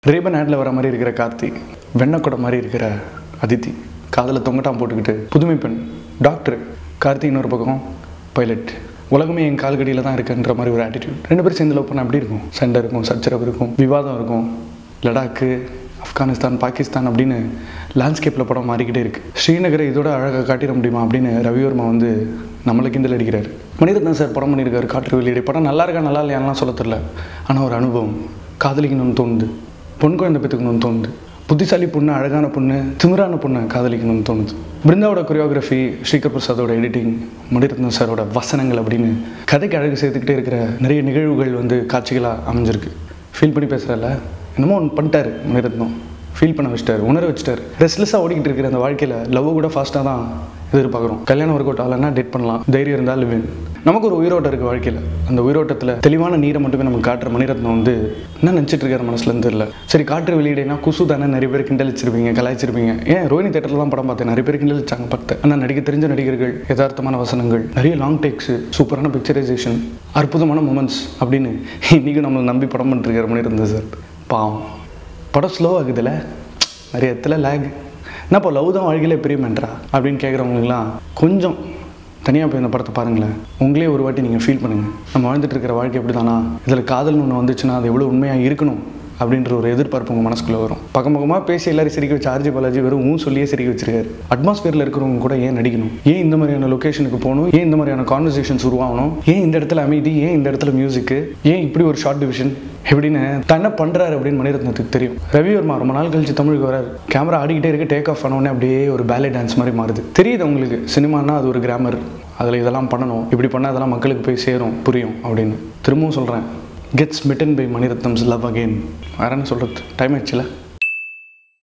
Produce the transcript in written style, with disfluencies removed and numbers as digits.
ரேபன் ஆட்ல வர மாதிரி இருக்கிற கார்த்தி, வெண்ணக்கூட மாதிரி இருக்கிற அதித்தி, காதில் தொங்கட்டாம் போட்டுக்கிட்டு புதுமை பெண் டாக்டர் கார்த்தி, இன்னொரு பக்கம் பைலட். உலகமே என் கால்கடியில் தான் இருக்குன்ற மாதிரி ஒரு ஆட்டிடியூட். ரெண்டு பேரும் சேர்ந்து லவ் பண்ணால் எப்படி இருக்கும்? சண்டை இருக்கும், சச்சரவு இருக்கும், விவாதம் இருக்கும். லடாக்கு, ஆப்கானிஸ்தான், பாகிஸ்தான் அப்படின்னு லேண்ட்ஸ்கேப்பில் படம் மாறிக்கிட்டே இருக்குது. ஸ்ரீநகரை இதோட அழகாக காட்டிட முடியுமா அப்படின்னு ரவிவர்மா நம்மளுக்கு கிண்டல் அடிக்கிறார். மணிரத்னம் சார் படம் பண்ணியிருக்காரு காற்று வெளியீடு. படம் நல்லா இருக்கா நல்லா இல்லையான்லாம் சொல்ல தெரில. ஆனால் ஒரு அனுபவம், காதலிக்கணும்னு தோணுது, பொன் குழந்தை பெற்றுக்கணும்னு தோணுது, புத்திசாலி பொண்ணு, அழகான பொண்ணு, திமிரான பொண்ணை காதலிக்கணும்னு தோணுது. பிருந்தாவோட கொரியோகிராஃபி, ஸ்ரீகர் பிரசாதோட எடிட்டிங், மணிரத்னம் சாரோட வசனங்கள் அப்படின்னு கதைக்கு அழகு சேர்த்துக்கிட்டே இருக்கிற நிறைய நிகழ்வுகள் காட்சிகளாக அமைஞ்சிருக்கு. ஃபீல் பண்ணி பேசுகிறல்ல, என்னமோ ஒன்று பண்ணிட்டார் மணிரத்னம், ஃபீல் பண்ண வச்சிட்டார், உணர வச்சிட்டார். ரெஸ்ட்லெஸ்ஸாக ஓடிக்கிட்டு இருக்கிற அந்த வாழ்க்கையில் லவ் கூட ஃபாஸ்ட்டாக தான் எதிர்பார்க்குறோம். கல்யாணம் ஒர்க் அவுட் ஆகலைன்னா டேட் பண்ணலாம், தைரியம் இருந்தால் லிவ். நமக்கு ஒரு உயிரோட்டம் இருக்குது வாழ்க்கையில். அந்த உயிரோட்டத்தில் தெளிவான நீரை மட்டுமே நமக்கு காட்டுற மணிரத்னம் என்ன நினச்சிட்டு இருக்காரு மனசுலேருந்து தெரியல. சரி, காற்று வெளியிடனா குசு தானே, நிறைய பேர் கிண்டலிச்சிருப்பீங்க, கலாய்ச்சிருப்பீங்க. ஏன் ரோஹினி தேட்டரில் தான் படம் பார்த்தேன், நிறைய பேர் கிண்டலிச்சாங்க பார்த்தேன். ஆனால் நடிக்க தெரிஞ்ச நடிகர்கள், யதார்த்தமான வசனங்கள், நிறைய லாங் டேக்ஸு, சூப்பரான பிக்சரைசேஷன், அற்புதமான மூமெண்ட்ஸ் அப்படின்னு இன்றைக்கும் நம்மளை நம்பி படம் பண்ணிருக்காரு மணிரத்னம் சார். பாவம், படம் ஸ்லோ ஆகுதுல்ல, நிறைய இடத்துல லேக். என்னப்போ லவ் தான் வாழ்க்கையிலே பெரிய மென்ட்ரா அப்படின்னு கேட்குறவங்களுக்குலாம் கொஞ்சம் தனியாக போய் இந்த படத்தை பாருங்களேன். உங்களே ஒரு வாட்டி நீங்கள் ஃபீல் பண்ணுங்கள், நம்ம வாழ்ந்துட்டு இருக்கிற வாழ்க்கை எப்படி தானா, இதில் காதல்னு ஒன்று வந்துச்சுன்னா அது எவ்வளோ உண்மையாக இருக்கணும் அப்படின்ற ஒரு எதிர்பார்ப்பு உங்கள் மனசுக்குள்ளே வரும். பக்கமாக பேசி எல்லாரும் சிரிக்க வச்சு ஆர்ஜி பாலாஜி வெறும் சொல்லியே சிரிக்க வச்சிருக்காரு. அட்மாஸ்பியரில் இருக்கிறவங்க கூட ஏன் நடிக்கணும், ஏன் இந்த மாதிரியான லொக்கேஷனுக்கு போகணும், ஏன் இந்த மாதிரியான கான்வர்சேஷன்ஸ் உருவாகணும், ஏன் இந்த இடத்துல அமைதி, ஏன் இந்த இடத்துல மியூசிக்கு, ஏன் இப்படி ஒரு ஷார்ட் டிவிஷன் எப்படின்னு தன்னை பண்ணுறாரு அப்படின்னு மணிரத்னத்துக்கு தெரியும். ரவிவர்மா ரொம்ப நாள் கழிச்சு தமிழுக்கு வராரு. கேமரா ஆடிக்கிட்டே இருக்கு, டேக் ஆஃப் ஆனோடனே அப்படியே ஒரு பேலே டான்ஸ் மாதிரி மாறுது. தெரியுது உங்களுக்கு சினிமானா அது ஒரு கிராமர், அதில் இதெல்லாம் பண்ணணும், இப்படி பண்ணால் அதெல்லாம் மக்களுக்கு போய் சேரும், புரியும் அப்படின்னு. திரும்பவும் சொல்கிறேன், gets மிட்டன் by Mani Ratnam's love again. வேற என்ன சொல்கிறது, டைம் ஆயிடுச்சுல.